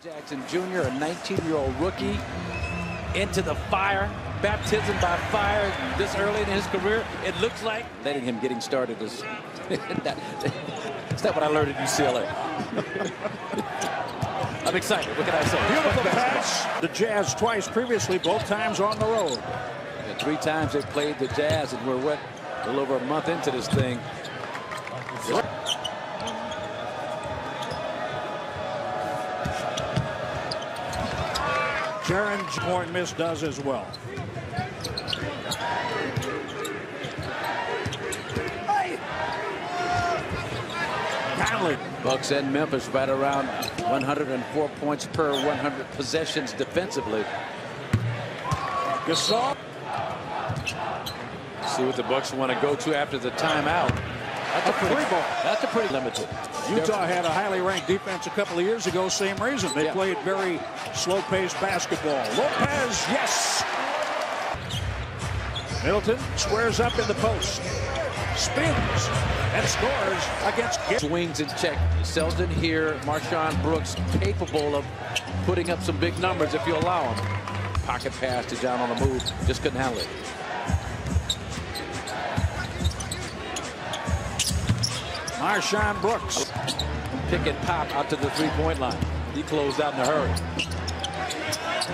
Jackson Jr., a 19-year-old rookie, into the fire, baptism by fire this early in his career. It looks like letting him getting started is that's not what I learned at UCLA. I'm excited. What can I say? Beautiful pass. The Jazz twice previously, both times on the road. And 3 times they played the Jazz, and we're what, a little over a month into this thing. Jaron point miss does as well. Conley. Bucks and Memphis right around 104 points per 100 possessions defensively. Gasol. See what the Bucks want to go to after the timeout. That's a pretty limited. Utah had a highly ranked defense a couple of years ago. Same reason. They played very slow-paced basketball. Lopez, yes. Middleton squares up in the post. Spins and scores against swings in check. Selden here, Marshawn Brooks capable of putting up some big numbers if you allow him. Pocket pass to John on the move. Just couldn't handle it. Marshawn Brooks. Pick and pop out to the three-point line. He closed out in a hurry.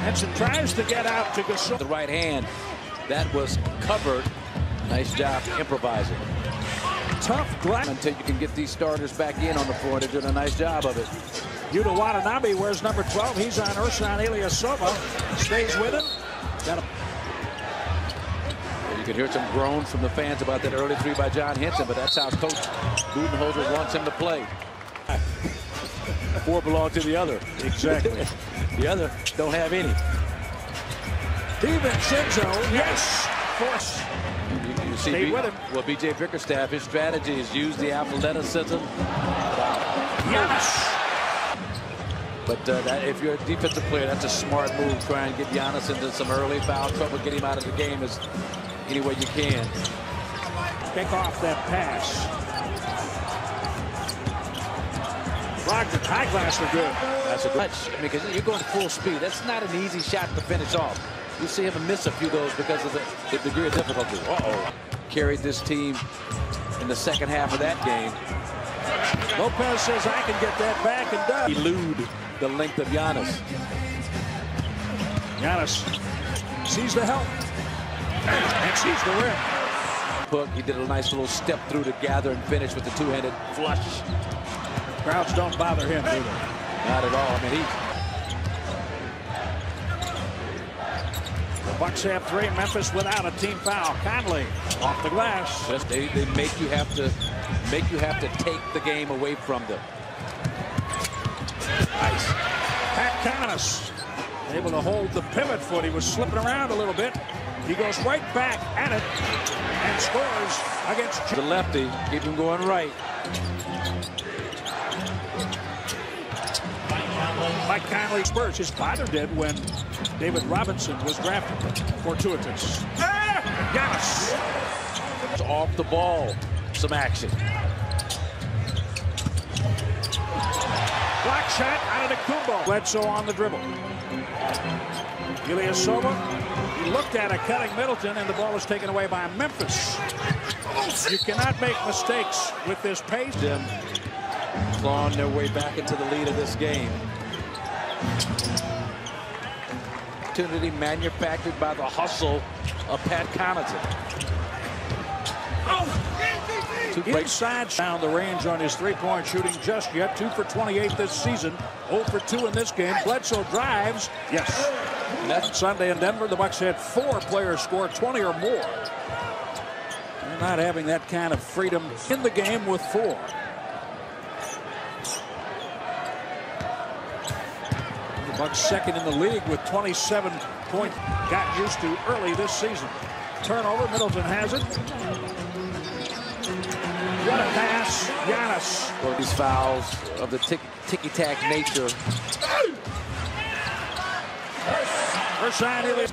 Henson tries to get out to Gasol. The right hand. That was covered. Nice job improvising. Tough glass. Until you can get these starters back in on the floor. They're doing a nice job of it. Yuta Watanabe wears number 12. He's on Ersan Ilyasova. Stays with him. You can hear some groans from the fans about that early 3 by John Henson, but that's how Coach Budenholzer wants him to play. 4 belong to the other. Exactly. The other don't have any. DiVincenzo, yes. Force. You see, with him. Well, B.J. Bickerstaff, his strategy is use the athleticism. Giannis. But if you're a defensive player, that's a smart move. Try and get Giannis into some early foul trouble, get him out of the game as any way you can. Kick off that pass. Brogdon, high glass are good. That's a good touch. I mean, because you're going full speed. That's not an easy shot to finish off. You see him miss a few of those because of the degree of difficulty. Carried this team in the second half of that game. Lopez says, I can get that back and does. Elude the length of Giannis. Giannis sees the help and sees the rim. Hook, he did a nice little step through to gather and finish with the two-handed flush. Crowds don't bother him, do they? Not at all. I mean, the Bucks have 3. Memphis without a team foul. Conley off the glass. They make you have to take the game away from them. Nice. Pat Connaughton able to hold the pivot foot. He was slipping around a little bit. He goes right back at it and scores against the lefty. Keep him going right. Mike Conley Spurs. His father did when David Robinson was drafted. Fortuitous. Giannis. It's off the ball. Some action. Block shot out of the Kumbo. Bledsoe on the dribble. Ilyasova. He looked at it, cutting Middleton, and the ball is taken away by Memphis. You cannot make mistakes with this pace. Them clawing their way back into the lead of this game. Opportunity manufactured by the hustle of Pat Connaughton. Inside down the range on his three-point shooting just yet. 2 for 28 this season. 0 for 2 in this game. Bledsoe drives. Yes. Next Sunday in Denver, the Bucks had 4 players score 20 or more. They're not having that kind of freedom in the game with 4. The Bucks second in the league with 27 points. Got used to early this season. Turnover. Middleton has it. What a pass, Giannis. Or these fouls of the ticky-tack nature.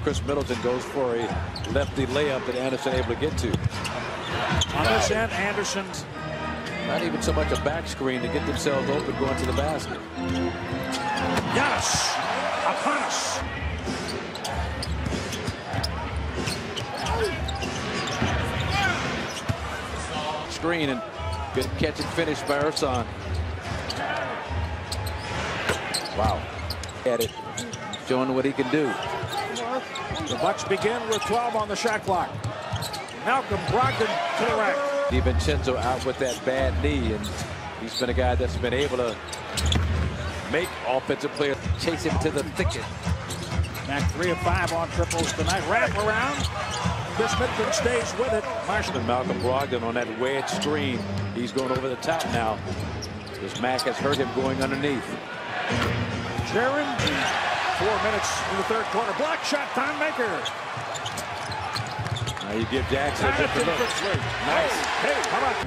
Chris Middleton goes for a lefty layup that Anderson able to get to. On this end, Anderson's not even so much a back screen to get themselves open going to the basket. Giannis upon us. Screen and good catch and finish by Ersan. Wow. At it, showing what he can do. The Bucks begin with 12 on the shot clock. Malcolm Brogdon to the rack. DiVincenzo out with that bad knee, and he's been a guy that's been able to make offensive players chase him to the thicket. Mac 3 of 5 on triples tonight. Wrap around. Chris Middleton stays with it. Marshall and Malcolm Brogdon on that wedge screen. He's going over the top now. This Mac has hurt him going underneath. Jaron, 4 minutes in the third quarter. Block shot, time maker. Now you give Jackson a different look. Nice. Hey, how about?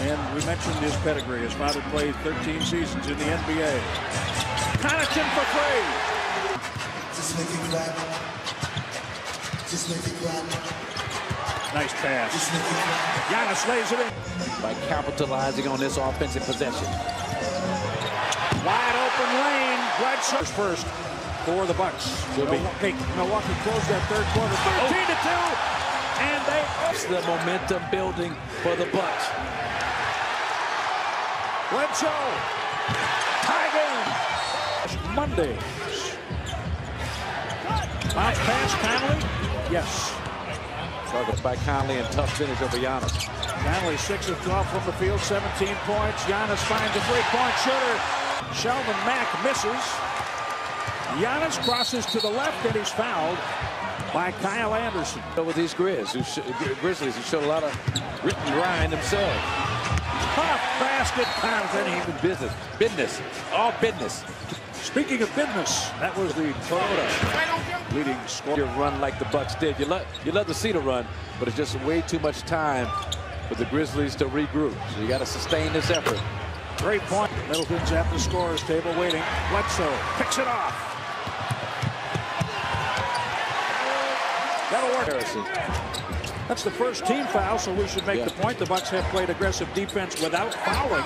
And we mentioned his pedigree. His father played 13 seasons in the NBA. Connaughton for three. Just make it clap. Just make it clap. Nice pass. Just make it clap. Giannis lays it in. By capitalizing on this offensive possession. Wide open lane. Bledsoe first for the Bucks. Milwaukee closed that third quarter. 13-2. And it's the momentum building for the Bucks. Bledsoe. Tie game. Mondays. Bounce pass, Conley. Yes. Target by Conley and tough finish over Giannis. Conley 6 of 12 from the field, 17 points. Giannis finds a three-point shooter. Sheldon Mack misses. Giannis crosses to the left and he's fouled by Kyle Anderson. With these Grizzlies who showed a lot of grit and grind themselves. Tough basket, Conley. Business. All business. Speaking of business, that was the Toyota leading scorer. Run like the Bucks did. You love to see the run, but it's just way too much time for the Grizzlies to regroup. So you got to sustain this effort. Great point. Middleton's at the scorer's table waiting. Bledsoe picks it off. That'll work. That's the first team foul, so we should make the point. The Bucks have played aggressive defense without fouling.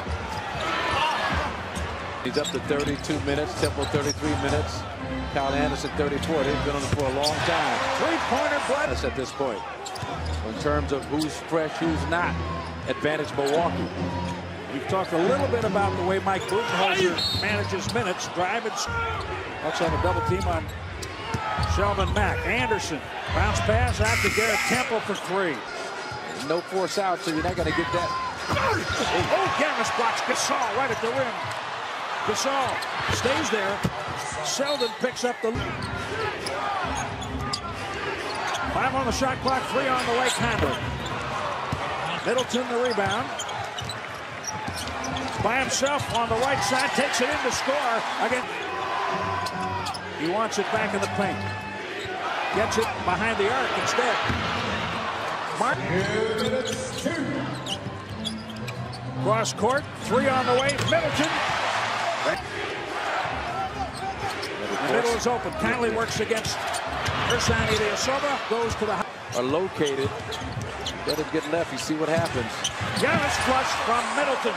He's up to 32 minutes, Temple 33 minutes. Kyle Anderson 34. They've been on it for a long time. Three-pointer Bledsoe at this point. In terms of who's fresh, who's not, advantage Milwaukee. We've talked a little bit about the way Mike Budenholzer manages minutes. Drive and let's have a double team on Sheldon Mack. Anderson, bounce pass out to Garrett Temple for three. No force out, so you're not going to get that. Oh, Giannis blocks Gasol right at the rim. Gasol stays there. Sheldon picks up the lead. 5 on the shot clock, 3 on the way. Conley. Middleton the rebound. By himself on the right side, takes it in to score again. He wants it back in the paint. Gets it behind the arc instead. Cross court, 3 on the way. Middleton. The middle is open. Conley works against Ersan Ilyasova. Goes to the house. Are located. Let him get left. You see what happens. Giannis flush from Middleton.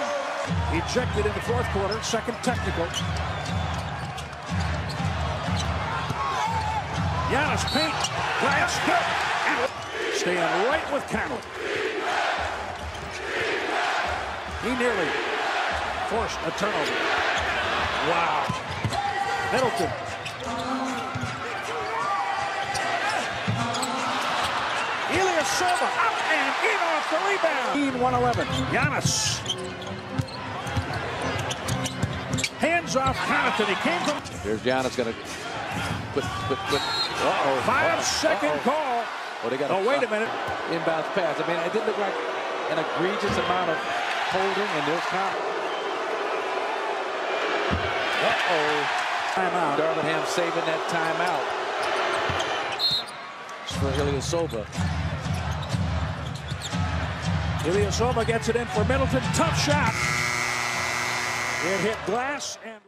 Ejected in the fourth quarter. Second technical. Giannis paint. Glass good. And staying right with Conley. He nearly forced a turnover. Wow. Middleton. Ilyasova up and in off the rebound. 111. Giannis. Hands off Connaughton. He came from. Here's Giannis going to put. Uh-oh. 5-second call. Well, they got wait a minute. Inbounds pass. I mean, it didn't look like an egregious amount of holding, and there's Conley. Uh-oh. Timeout. Darlingham saving that timeout. It's for Ilyasova. Ilyasova gets it in for Middleton. Tough shot. It hit glass and